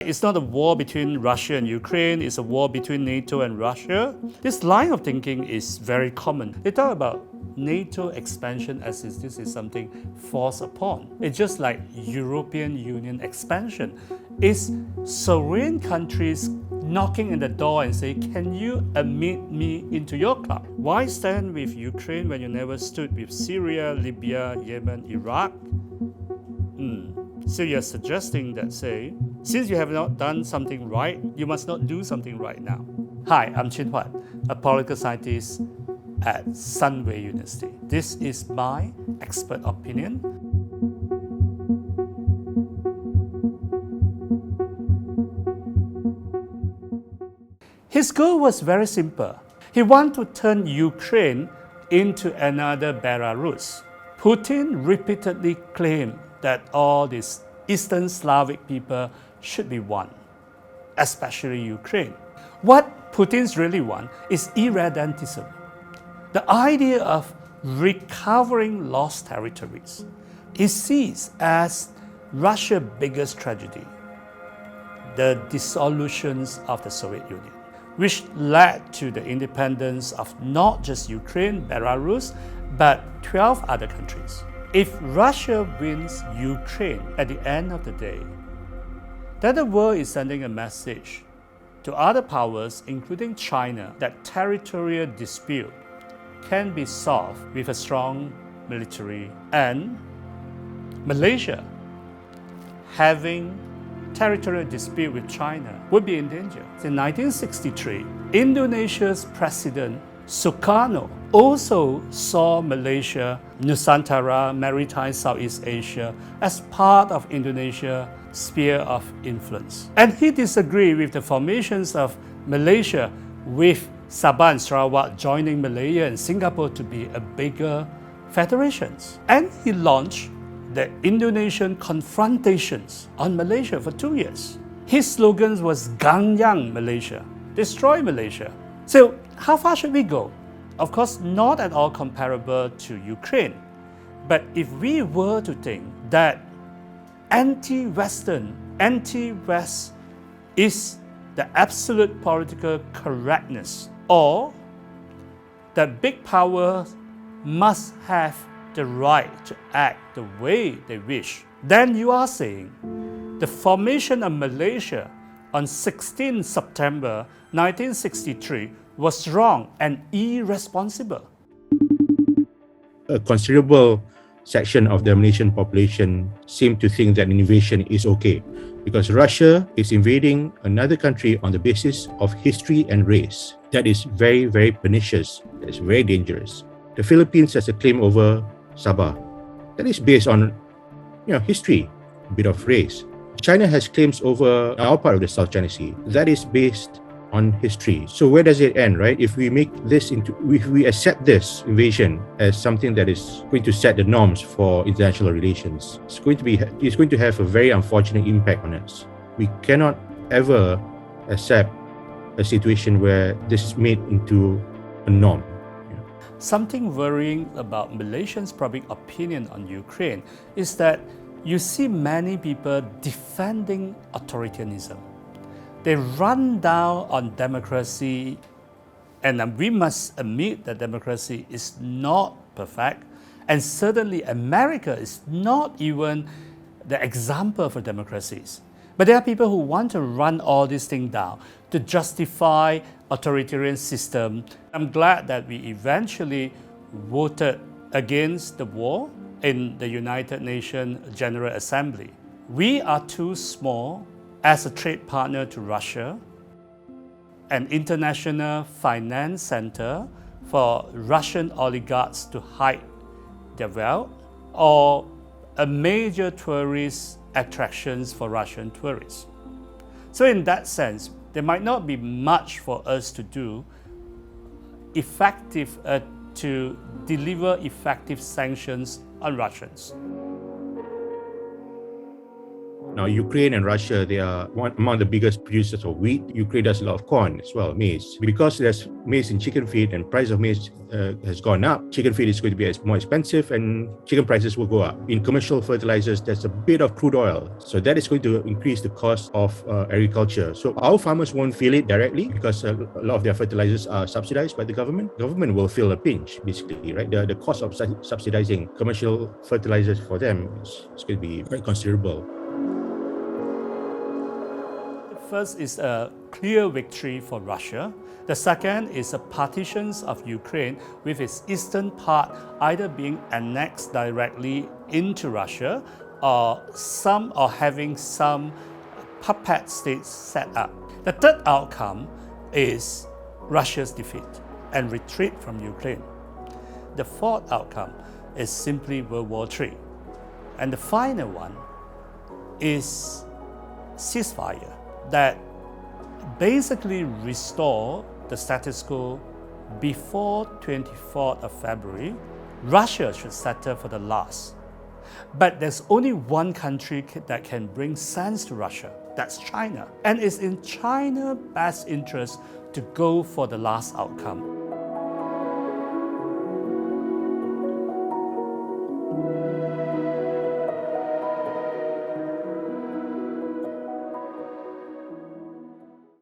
It's not a war between Russia and Ukraine, it's a war between Nato and Russia. This line of thinking is very common. They talk about NATO expansion as if this is something forced upon. It's just like European Union expansion. It's sovereign countries knocking at the door and say, can you admit me into your club? Why stand with Ukraine when you never stood with Syria, Libya, Yemen, Iraq? So you're suggesting that, say, since you have not done something right, you must not do something right now. Hi, I'm Chin Huat, a political scientist at Sunway University. This is my expert opinion. His goal was very simple. He wanted to turn Ukraine into another Belarus. Putin repeatedly claimed that all these Eastern Slavic people should be one, especially Ukraine. What Putin's really want is irredentism, the idea of recovering lost territories. He sees as Russia's biggest tragedy the dissolutions of the Soviet Union, which led to the independence of not just Ukraine, Belarus, but 12 other countries. If Russia wins Ukraine at the end of the day, then the world is sending a message to other powers, including China, that territorial dispute can be solved with a strong military, and Malaysia having territorial dispute with China would be in danger. In 1963, Indonesia's President Sukarno also saw Malaysia, Nusantara, Maritime Southeast Asia as part of Indonesia's sphere of influence. And he disagreed with the formations of Malaysia with Sabah and Sarawak joining Malaya and Singapore to be a bigger federations. And he launched the Indonesian confrontations on Malaysia for 2 years. His slogan was Gangyang Malaysia, destroy Malaysia. So how far should we go? Of course, not at all comparable to Ukraine. But if we were to think that anti-Western, anti-West is the absolute political correctness, or that big powers must have the right to act the way they wish, then you are saying the formation of Malaysia on 16 September 1963 was wrong and irresponsible. A considerable section of the Malaysian population seem to think that an invasion is okay because Russia is invading another country on the basis of history and race. That is very, very pernicious. That is very dangerous. The Philippines has a claim over Sabah. That is based on history, a bit of race. China has claims over our part of the South China Sea. That is based on history. So where does it end, right? If we accept this invasion as something that is going to set the norms for international relations, it's going to have a very unfortunate impact on us. We cannot ever accept a situation where this is made into a norm. Something worrying about Malaysians' public opinion on Ukraine is that you see many people defending authoritarianism. They run down on democracy, and we must admit that democracy is not perfect, and certainly America is not even the example for democracies. But there are people who want to run all these things down to justify authoritarian system. I'm glad that we eventually voted against the war in the United Nations General Assembly. We are too small as a trade partner to Russia, an international finance center for Russian oligarchs to hide their wealth, or a major tourist attractions for Russian tourists. So in that sense, there might not be much for us to do to deliver effective sanctions on Russians. Now, Ukraine and Russia, they are among the biggest producers of wheat. Ukraine does a lot of corn as well, maize. Because there's maize in chicken feed and price of maize has gone up, chicken feed is going to be more expensive and chicken prices will go up. In commercial fertilizers, there's a bit of crude oil. So that is going to increase the cost of agriculture. So our farmers won't feel it directly because a lot of their fertilizers are subsidized by the government. The government will feel a pinch, basically, right? The cost of subsidizing commercial fertilizers for them is going to be quite considerable. First is a clear victory for Russia. The second is the partitions of Ukraine with its eastern part either being annexed directly into Russia or having some puppet states set up. The third outcome is Russia's defeat and retreat from Ukraine. The fourth outcome is simply World War III. And the final one is ceasefire that basically restore the status quo before 24th of February. Russia should settle for the last. But there's only one country that can bring sense to Russia. That's China. And it's in China's best interest to go for the last outcome.